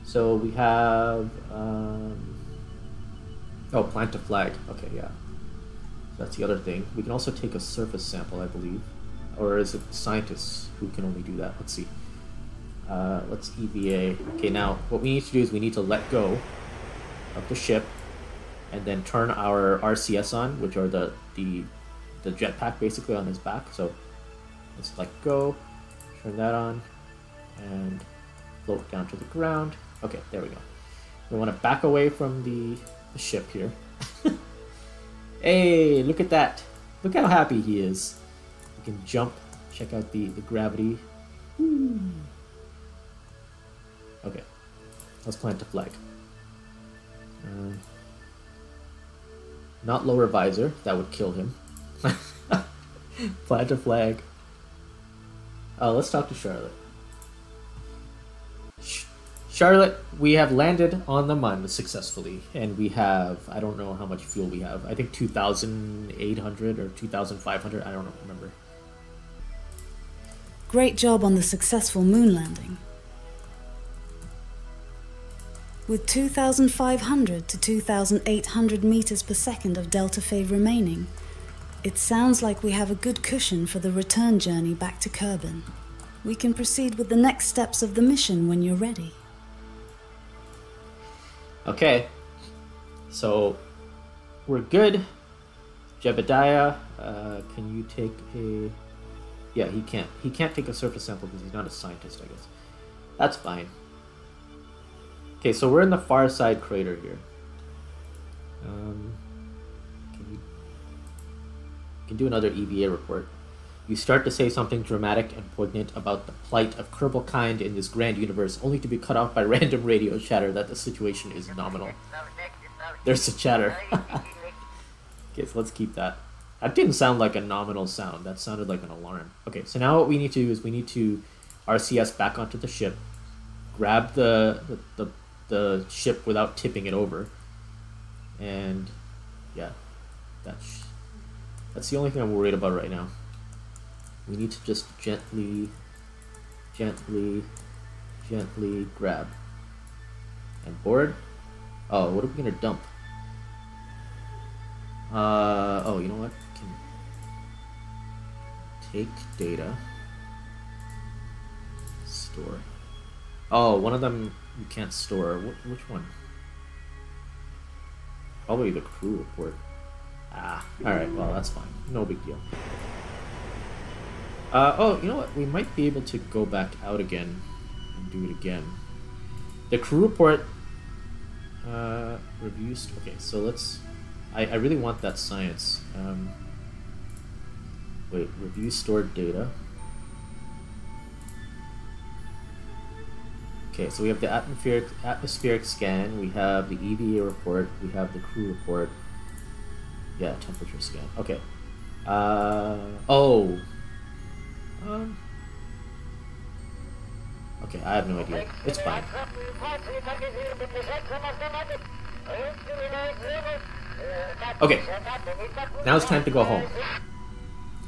So we have, oh, plant a flag. Okay, yeah. So that's the other thing. We can also take a surface sample, I believe. Or is it scientists who can only do that? Let's see. Let's EVA. Okay, now what we need to do is we need to let go of the ship and then turn our RCS on, which are the jetpack basically on his back. So let's let go, turn that on, and float down to the ground. Okay, there we go. We want to back away from the ship here. Hey, look at that. Look how happy he is. We can jump, check out the gravity. Woo. Okay, let's plant a flag. Not lower visor, that would kill him. Plant a flag. Let's talk to Charlotte. Charlotte, we have landed on the Mun successfully, and we have, I don't know how much fuel we have. I think 2,800 or 2,500, I don't remember. Great job on the successful moon landing. With 2,500 to 2,800 meters per second of delta phase remaining, it sounds like we have a good cushion for the return journey back to Kerbin. We can proceed with the next steps of the mission when you're ready. Okay, so we're good. Jebediah, can you take a... Yeah, he can't. He can't take a surface sample because he's not a scientist, I guess. That's fine. Okay, so we're in the far side crater here. Can do another EVA report. You start to say something dramatic and poignant about the plight of Kerbal kind in this grand universe, only to be cut off by random radio chatter that the situation is nominal. There's the chatter. Okay, so let's keep that. That didn't sound like a nominal sound. That sounded like an alarm. Okay, so now what we need to do is we need to RCS back onto the ship, grab the ship without tipping it over, and yeah, that's the only thing I'm worried about right now. We need to just gently grab and board. Oh, what are we gonna dump? Oh, you know what? Can take data, store. Oh, one of them you can't store. Which one? Probably the crew report. Ah, alright, well, that's fine. No big deal. Oh, you know what? We might be able to go back out again and do it again. The crew report, reviews. Okay, so let's... I really want that science. Wait, review stored data. Okay, so we have the atmospheric scan, we have the EVA report, we have the crew report. Yeah, temperature scan. Okay. Oh. Okay, I have no idea. It's fine. Okay. Now it's time to go home.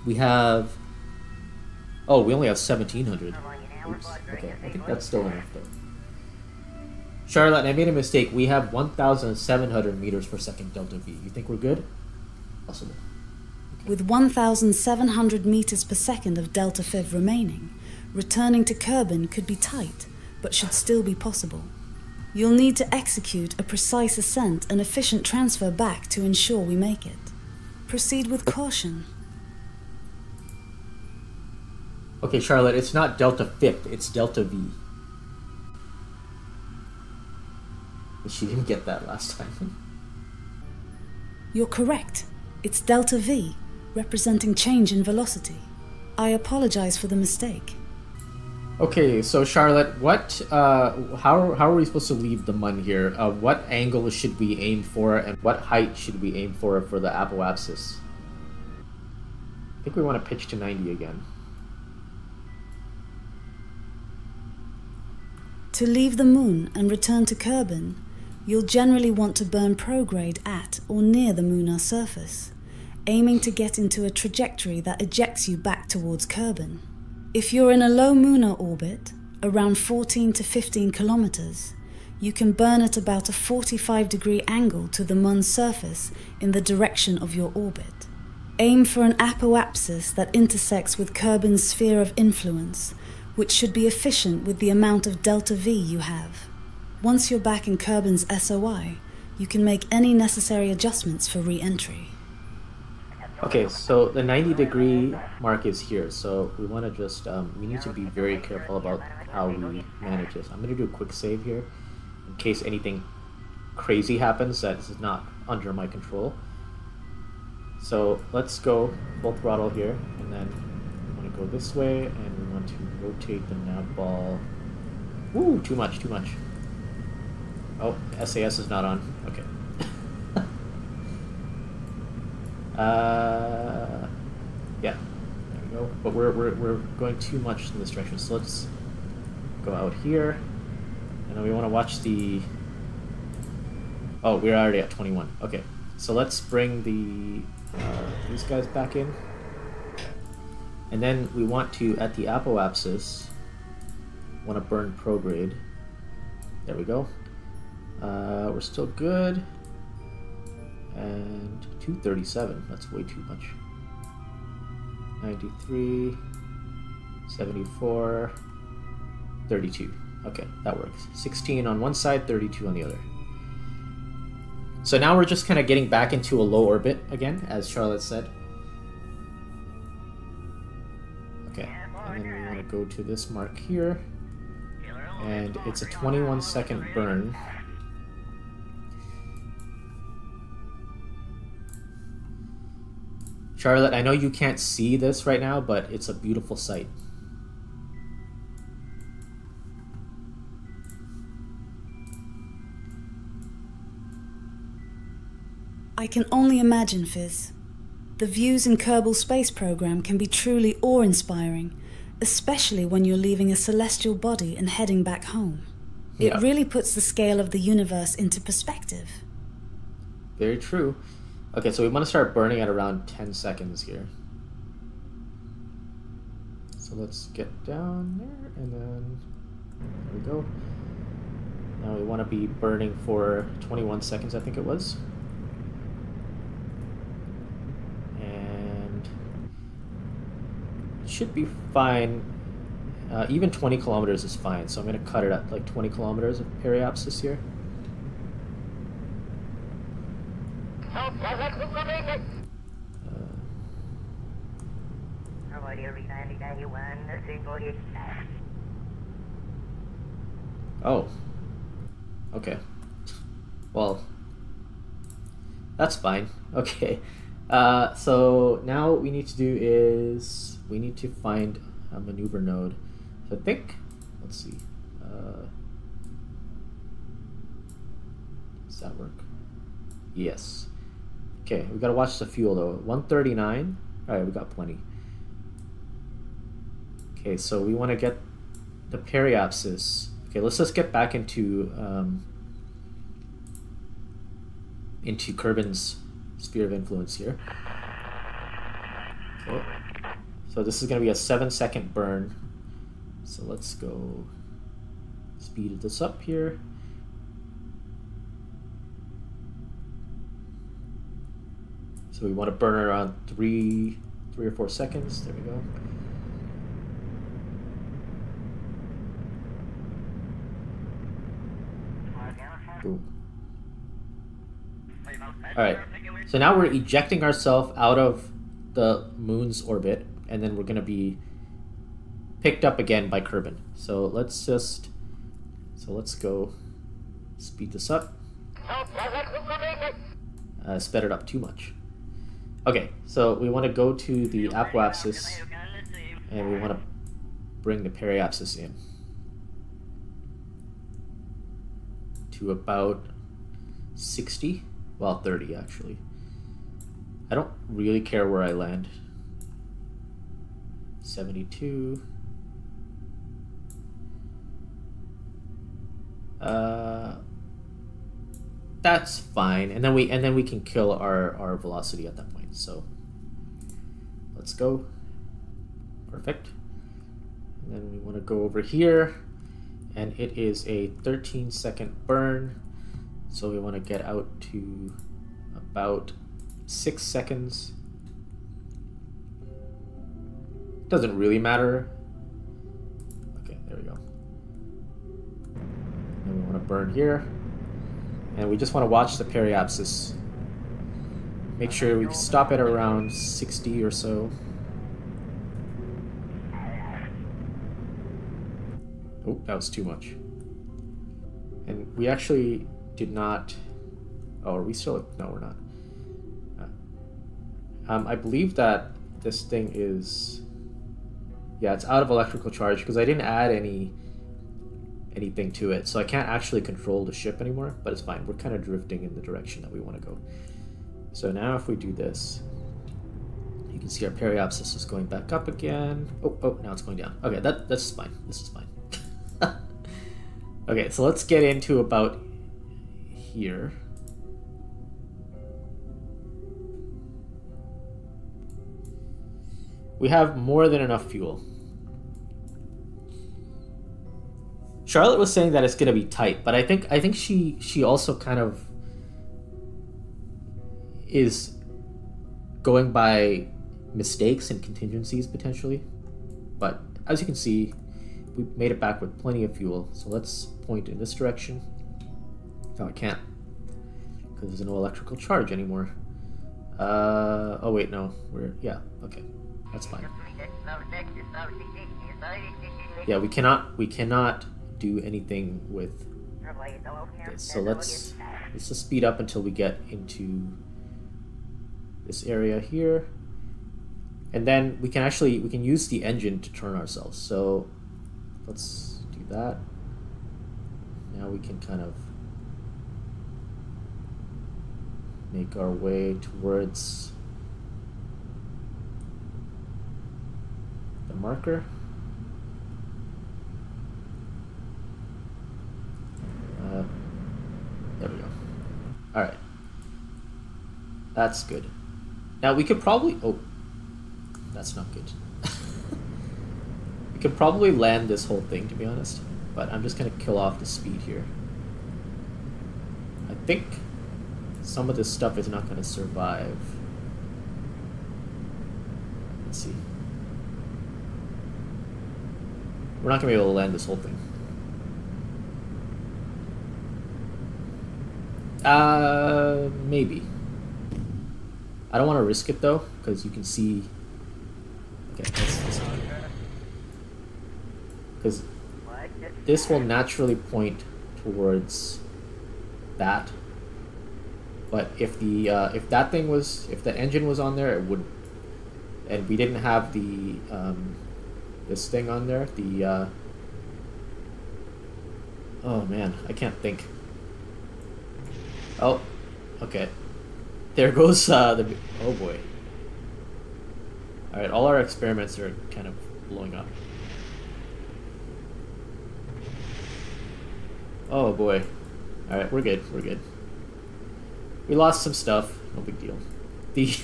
We have... Oh, we only have 1,700. Oops. Okay, I think that's still enough though. Charlotte, I made a mistake. We have 1,700 meters per second delta V. You think we're good? Possible. Okay. With 1,700 meters per second of delta Fev remaining, returning to Kerbin could be tight, but should still be possible. You'll need to execute a precise ascent and efficient transfer back to ensure we make it. Proceed with caution. Okay, Charlotte, it's not delta fifth, it's delta V. She didn't get that last time. You're correct. It's delta V, representing change in velocity. I apologize for the mistake. Okay, so Charlotte, what, how are we supposed to leave the Mun here? What angle should we aim for, and what height should we aim for the apoapsis? I think we want to pitch to 90 again. To leave the moon and return to Kerbin, you'll generally want to burn prograde at or near the lunar surface, aiming to get into a trajectory that ejects you back towards Kerbin. If you're in a low lunar orbit, around 14 to 15 kilometers, you can burn at about a 45-degree angle to the Mun surface in the direction of your orbit. Aim for an apoapsis that intersects with Kerbin's sphere of influence, which should be efficient with the amount of delta V you have. Once you're back in Kerbin's SOI, you can make any necessary adjustments for re-entry. Okay, so the 90-degree mark is here, so we want to just, we need to be very careful about how we manage this. I'm going to do a quick save here, in case anything crazy happens that is not under my control. So let's go full throttle here, and then we want to go this way, and we want to rotate the nav ball. Ooh, too much, too much. Oh, SAS is not on. Okay. Yeah, there we go. But we're going too much in this direction, so let's go out here, and then we want to watch the. Oh, we're already at 21. Okay, so let's bring these guys back in, and then we want to, at the apoapsis, want to burn prograde. There we go. We're still good. And 237, that's way too much. 93, 74, 32. Okay, that works. 16 on one side, 32 on the other. So now we're just kind of getting back into a low orbit again, as Charlotte said. Okay, and then we want to go to this mark here. And it's a 21-second burn. Charlotte, I know you can't see this right now, but it's a beautiful sight. I can only imagine, Fizz. The views in Kerbal Space Program can be truly awe-inspiring, especially when you're leaving a celestial body and heading back home. It really puts the scale of the universe into perspective. Very true. Okay, so we want to start burning at around 10 seconds here. So let's get down there, and then there we go. Now we want to be burning for 21 seconds, I think it was. And it should be fine. Even 20 kilometers is fine, so I'm going to cut it at like 20 kilometers of periapsis here. Oh. Okay. Well, that's fine. Okay. So now what we need to do is we need to find a maneuver node. So I think, let's see. Does that work? Yes. Okay, we gotta watch the fuel though. 139. Alright, we got plenty. Okay, so we want to get the periapsis. Okay, let's just get back into Kerbin's sphere of influence here. Okay, so this is going to be a 7-second burn. So let's go speed this up here. So we want to burn around 3 or 4 seconds. There we go. Boom. Alright, so now we're ejecting ourselves out of the moon's orbit, and then we're going to be picked up again by Kerbin. So let's go speed this up. Sped it up too much. Okay, so we want to go to the apoapsis, and we want to bring the periapsis in to about 60, well 30 actually. I don't really care where I land. 72. That's fine, and then we can kill our velocity at that point. So let's go. Perfect. And then we want to go over here, and it is a 13-second burn. So we want to get out to about 6 seconds. Doesn't really matter. Okay, there we go. And we want to burn here. And we just want to watch the periapsis. Make sure we stop at around 60 or so. Oh, that was too much. And we actually did not... Oh, are we still... No, we're not. I believe that this thing is... Yeah, it's out of electrical charge because I didn't add anything to it. So I can't actually control the ship anymore, but it's fine. We're kind of drifting in the direction that we want to go. So now if we do this, you can see our periapsis is going back up again. Oh, now it's going down. Okay, that's fine. This is fine. Okay, so let's get into about here. We have more than enough fuel. Charlotte was saying that it's gonna be tight, but I think she also kind of is going by mistakes and contingencies potentially. But as you can see, we made it back with plenty of fuel. So let's point in this direction. No, I can't, because there's no electrical charge anymore. Oh wait, no, yeah, okay, that's fine. Yeah, we cannot do anything with this. So let's just speed up until we get into this area here, and then we can use the engine to turn ourselves. So let's do that. Now we can kind of make our way towards the marker. There we go. All right, that's good. Now we could probably, oh, that's not good. We could probably land this whole thing, to be honest, but I'm just gonna kill off the speed here. I think some of this stuff is not gonna survive. Let's see. We're not gonna be able to land this whole thing. Maybe. I don't want to risk it though, because you can see. Okay, let's because this will naturally point towards that. But if the if the engine was on there, it wouldn't. And we didn't have the this thing on there. The oh man, I can't think. Oh, okay. There goes the... Oh boy. Alright, all our experiments are kind of blowing up. Oh boy. Alright, we're good, we're good. We lost some stuff, no big deal. The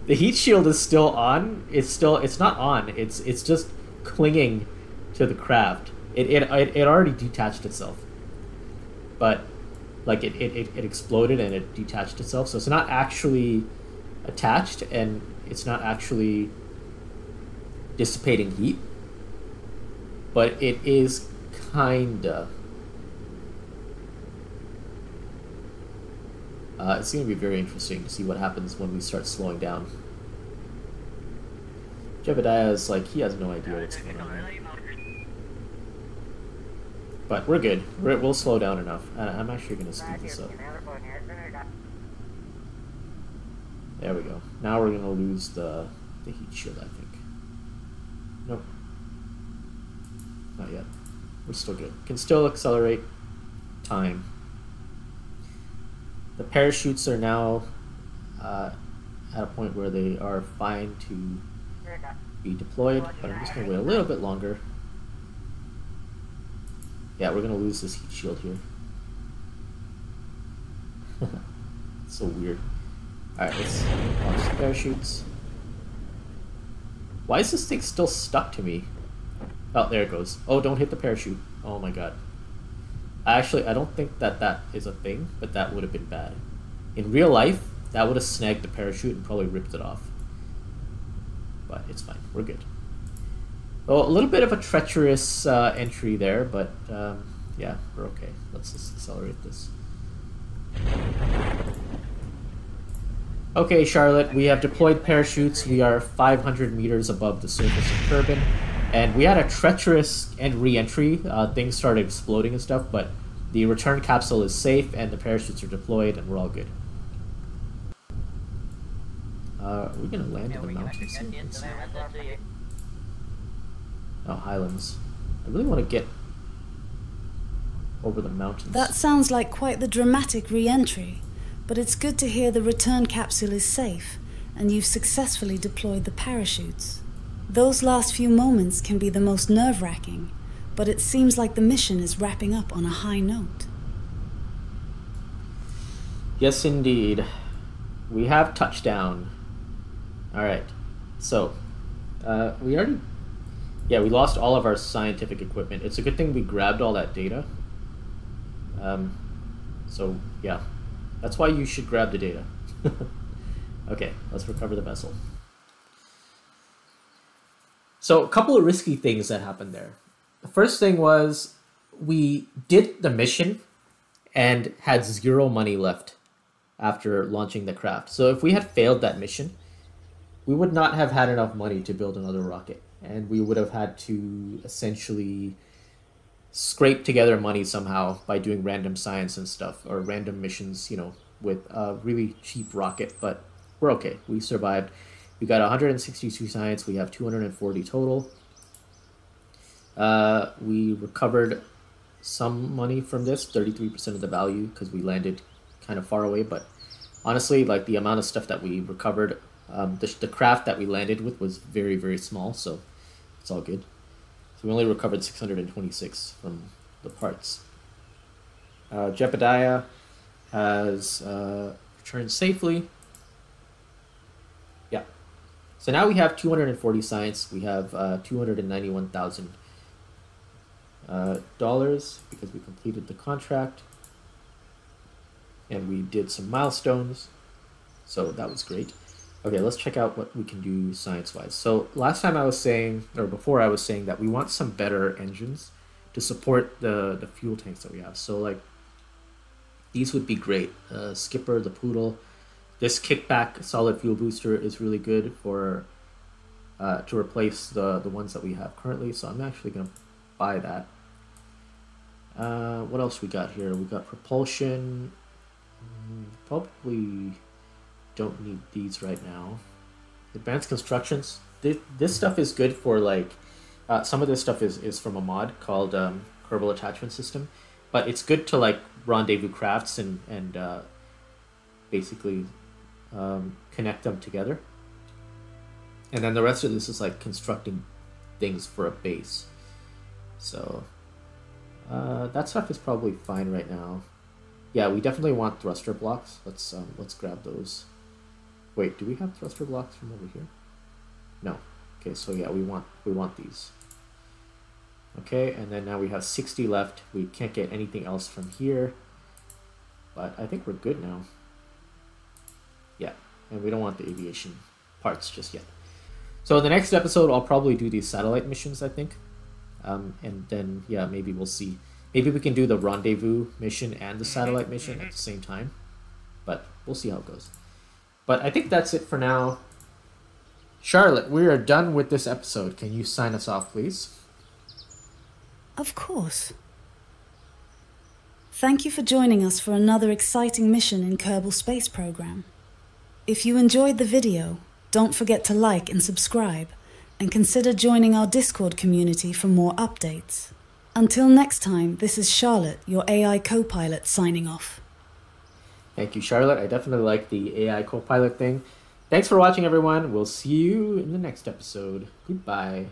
the heat shield is still on. It's not on. It's just clinging to the craft. It already detached itself. But like it exploded and it detached itself, so it's not actually attached and it's not actually dissipating heat, but it is kinda. It's going to be very interesting to see what happens when we start slowing down. Jebediah is like, he has no idea what's going on. But we're good. We'll slow down enough. I'm actually going to speed this up. There we go. Now we're going to lose the heat shield, I think. Nope. Not yet. We're still good. Can still accelerate time. The parachutes are now at a point where they are fine to be deployed, but I'm just going to wait a little bit longer. Yeah, we're going to lose this heat shield here. It's so weird. Alright, let's launch the parachutes. Why is this thing still stuck to me? Oh, there it goes. Oh, don't hit the parachute. Oh my god. Actually, I don't think that that is a thing, but that would have been bad. In real life, that would have snagged the parachute and probably ripped it off. But it's fine. We're good. Oh, a little bit of a treacherous entry there, but yeah, we're okay. Let's just accelerate this. Okay, Charlotte, we have deployed parachutes. We are 500 meters above the surface of Kerbin. And we had a treacherous re-entry. Things started exploding and stuff, but the return capsule is safe and the parachutes are deployed and we're all good. Are we going to land in the mountains? Oh, highlands. I really want to get over the mountains. That sounds like quite the dramatic re-entry, but it's good to hear the return capsule is safe and you've successfully deployed the parachutes. Those last few moments can be the most nerve-wracking, but it seems like the mission is wrapping up on a high note. Yes, indeed. We have touchdown. Alright, so, we lost all of our scientific equipment. It's a good thing we grabbed all that data. So, yeah. That's why you should grab the data. Okay, let's recover the vessel. So, a couple of risky things that happened there. The first thing was we did the mission and had 0 money left after launching the craft. So if we had failed that mission, we would not have had enough money to build another rocket. And we would have had to essentially scrape together money somehow by doing random science and stuff, or random missions, you know, with a really cheap rocket. But we're okay. We survived. We got 162 science. We have 240 total. We recovered some money from this, 33% of the value, because we landed kind of far away. But honestly, like the amount of stuff that we recovered, the craft that we landed with was very, very small, so it's all good. So we only recovered 626 from the parts. Jebediah has returned safely. Yeah. So now we have 240 science. We have $291,000 because we completed the contract. And we did some milestones. So that was great. Okay, let's check out what we can do science-wise. So last time I was saying, or before I was saying that we want some better engines to support the fuel tanks that we have. So like, these would be great. Skipper, the Poodle. This kickback solid fuel booster is really good for to replace the ones that we have currently. So I'm actually gonna buy that. What else we got here? We got propulsion. Probably don't need these right now. Advanced constructions. This stuff is good for like, some of this stuff is from a mod called Kerbal Attachment System, but it's good to like rendezvous crafts and basically connect them together. And then the rest of this is like constructing things for a base. So that stuff is probably fine right now. Yeah, we definitely want thruster blocks. Let's grab those. Wait, do we have thruster blocks from over here? No. Okay, so yeah, we want these. Okay, and then now we have 60 left. We can't get anything else from here, but I think we're good now. Yeah, and we don't want the aviation parts just yet. So the next episode, I'll probably do these satellite missions, I think. And then, yeah, maybe we'll see. Maybe we can do the rendezvous mission and the satellite mission at the same time. But we'll see how it goes. But I think that's it for now. Charlotte, we are done with this episode. Can you sign us off, please? Of course. Thank you for joining us for another exciting mission in Kerbal Space Program. If you enjoyed the video, don't forget to like and subscribe, and consider joining our Discord community for more updates. Until next time, this is Charlotte, your AI Copilot, signing off. Thank you, Charlotte. I definitely like the AI Copilot thing. Thanks for watching, everyone. We'll see you in the next episode. Goodbye.